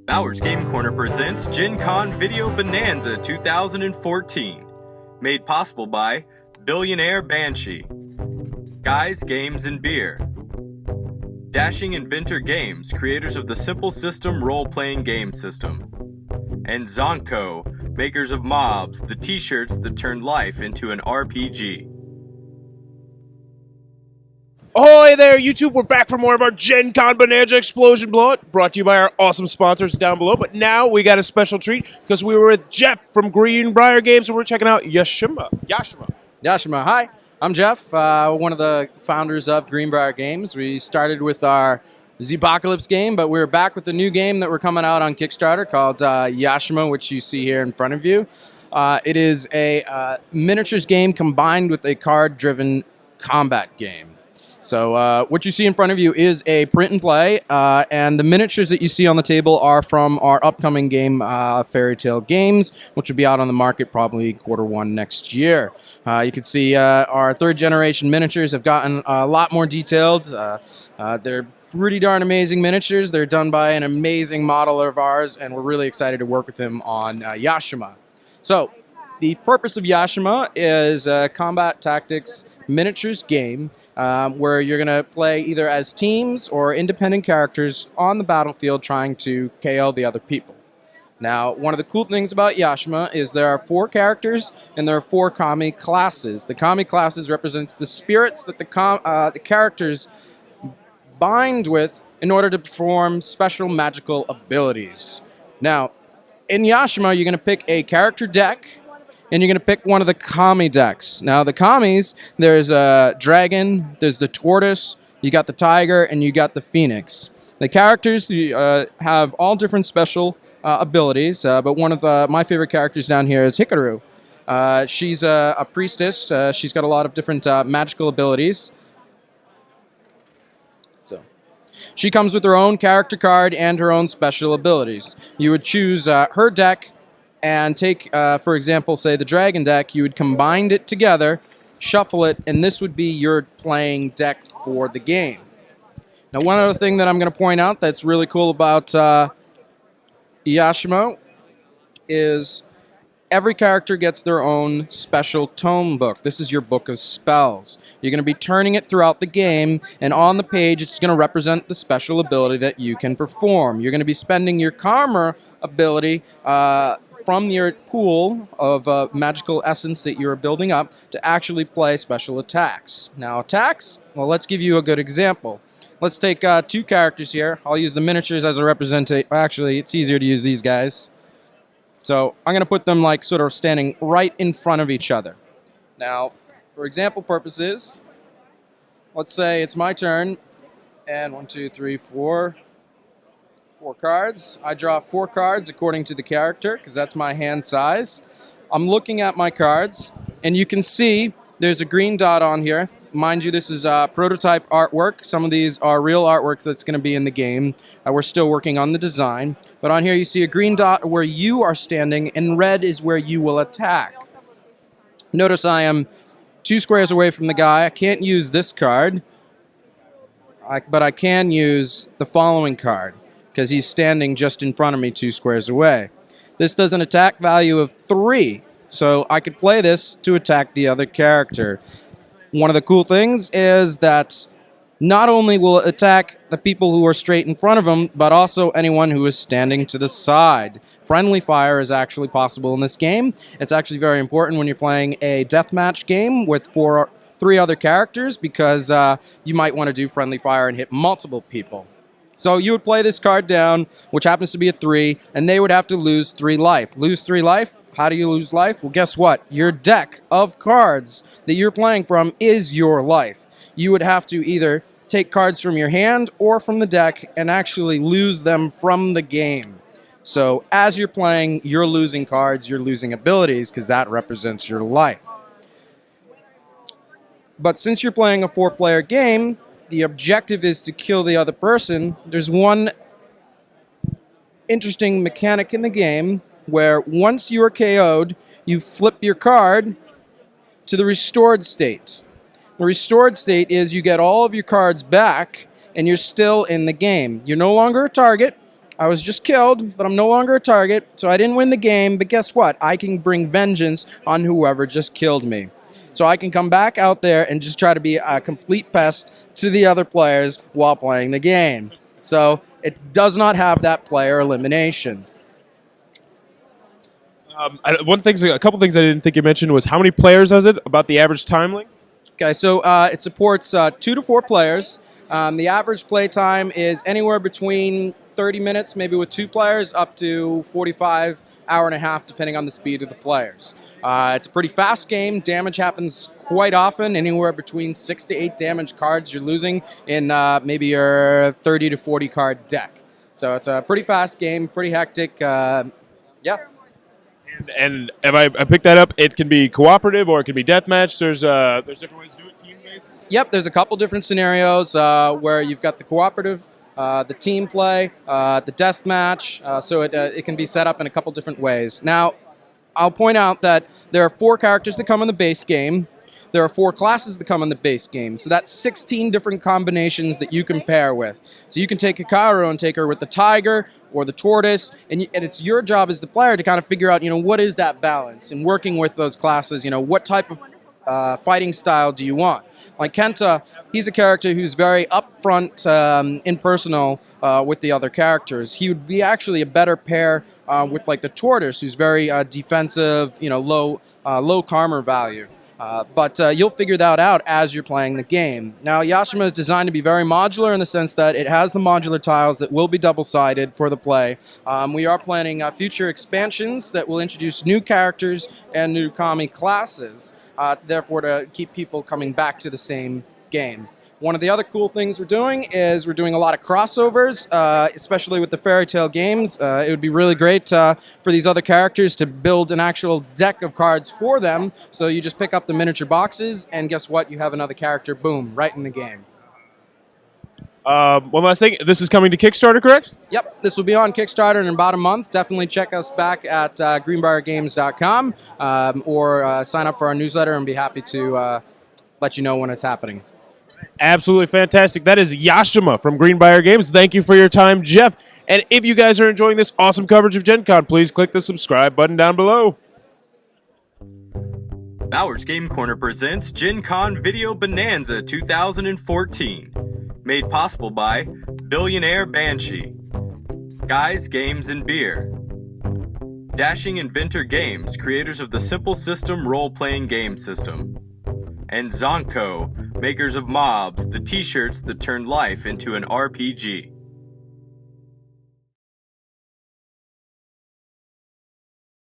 Bowers Game Corner presents Gen Con Video Bonanza 2014. Made possible by Billionaire Banshee, Guys, Games, and Beer, Dashing Inventor Games, creators of the Simple System role-playing game system, and Zonko, makers of Mobs, the t-shirts that turned life into an RPG. Ahoy there, YouTube! We're back for more of our Gen Con Bonanza Explosion Blowout, brought to you by our awesome sponsors down below. But now we got a special treat because we were with Jeff from Greenbrier Games and we're checking out Yashima. Hi, I'm Jeff, one of the founders of Greenbrier Games. We started with our Z-Apocalypse game, but we're back with a new game that we're coming out on Kickstarter called Yashima, which you see here in front of you. It is a miniatures game combined with a card-driven combat game. So what you see in front of you is a print and play, and the miniatures that you see on the table are from our upcoming game, Fairy Tale Games, which will be out on the market probably Q1 next year. You can see our third generation miniatures have gotten a lot more detailed. They're pretty darn amazing miniatures. They're done by an amazing modeler of ours, and we're really excited to work with him on Yashima. So the purpose of Yashima is a combat tactics miniatures game where you're going to play either as teams or independent characters on the battlefield trying to KO the other people. Now, one of the cool things about Yashima is there are 4 characters and there are 4 kami classes. The kami classes represents the spirits that the characters bind with in order to perform special magical abilities. Now, in Yashima, you're going to pick a character deck, and you're going to pick one of the kami decks. Now, the kamis, there's a dragon, there's the tortoise, you got the tiger, and you got the phoenix. The characters have all different special abilities, but one of my favorite characters down here is Hikaru. She's a priestess. She's got a lot of different magical abilities. So, she comes with her own character card and her own special abilities. You would choose her deck and take, for example, say the dragon deck. You would combine it together, shuffle it, and this would be your playing deck for the game. Now, one other thing that I'm going to point out that's really cool about Yashima is every character gets their own special tome book. This is your book of spells. You're going to be turning it throughout the game, and on the page it's going to represent the special ability that you can perform. You're going to be spending your karma ability from your pool of magical essence that you're building up to actually play special attacks. Now, attacks, well, let's give you a good example. Let's take 2 characters here. I'll use the miniatures as a representation. Actually, it's easier to use these guys. So I'm going to put them like sort of standing right in front of each other. Now, for example purposes, let's say it's my turn, and 1, 2, 3, 4 cards. I draw 4 cards according to the character, because that's my hand size. I'm looking at my cards, and you can see there's a green dot on here. Mind you, this is prototype artwork. Some of these are real artwork that's going to be in the game. We're still working on the design. But on here you see a green dot where you are standing, and red is where you will attack. Notice I am 2 squares away from the guy. I can't use this card, but I can use the following card, because he's standing just in front of me 2 squares away. This does an attack value of 3, so I could play this to attack the other character. One of the cool things is that not only will it attack the people who are straight in front of him, but also anyone who is standing to the side. Friendly fire is actually possible in this game. It's actually very important when you're playing a deathmatch game with 3 other characters, because you might want to do friendly fire and hit multiple people. So you would play this card down, which happens to be a 3, and they would have to lose 3 life. Lose 3 life? How do you lose life? Well, guess what? Your deck of cards that you're playing from is your life. You would have to either take cards from your hand or from the deck and actually lose them from the game. So as you're playing, you're losing cards, you're losing abilities, because that represents your life. But since you're playing a 4-player game, the objective is to kill the other person. There's one interesting mechanic in the game where once you are KO'd, you flip your card to the restored state. The restored state is you get all of your cards back, and you're still in the game. You're no longer a target, I was just killed, but I'm no longer a target, so I didn't win the game, but guess what? I can bring vengeance on whoever just killed me. So I can come back out there and just try to be a complete pest to the other players while playing the game. So it does not have that player elimination. A couple things I didn't think you mentioned was how many players has it? About the average time length? Okay, so it supports 2 to 4 players. The average play time is anywhere between 30 minutes, maybe with 2 players, up to 45, hour and a half, depending on the speed of the players. It's a pretty fast game. Damage happens quite often, anywhere between 6 to 8 damage cards you're losing in maybe your 30 to 40 card deck. So it's a pretty fast game, pretty hectic. Yeah. And if I picked that up, it can be cooperative or it can be deathmatch. There's different ways to do it, team-based? Yep, there's a couple different scenarios where you've got the cooperative, the team play, the deathmatch, so it can be set up in a couple different ways. Now, I'll point out that there are 4 characters that come in the base game. There are 4 classes that come in the base game. So that's 16 different combinations that you can pair with. So you can take Hikaru and take her with the tiger or the tortoise, and it's your job as the player to kind of figure out, what is that balance? And working with those classes, what type of fighting style do you want? Like Kenta, he's a character who's very upfront, impersonal with the other characters. He would be actually a better pair with like the tortoise, who's very defensive, low karma value. But you'll figure that out as you're playing the game. Now, Yashima is designed to be very modular in the sense that it has the modular tiles that will be double-sided for the play. We are planning future expansions that will introduce new characters and new kami classes, therefore to keep people coming back to the same game. One of the other cool things we're doing is we're doing a lot of crossovers, especially with the fairy tale games. It would be really great for these other characters to build an actual deck of cards for them. So you just pick up the miniature boxes, and guess what? You have another character, boom, right in the game. One last thing. This is coming to Kickstarter, correct? Yep, this will be on Kickstarter in about a month. Definitely check us back at greenbriargames.com or sign up for our newsletter and be happy to let you know when it's happening. Absolutely fantastic. That is Yashima from Greenbrier Games. Thank you for your time, Jeff. And if you guys are enjoying this awesome coverage of Gen Con, please click the subscribe button down below. Bowers Game Corner presents Gen Con Video Bonanza 2014. Made possible by Billionaire Banshee, Guys, Games, and Beer, Dashing Inventor Games, creators of the Simple System role-playing game system, and Zonko, makers of Mobs, the t-shirts that turn life into an RPG.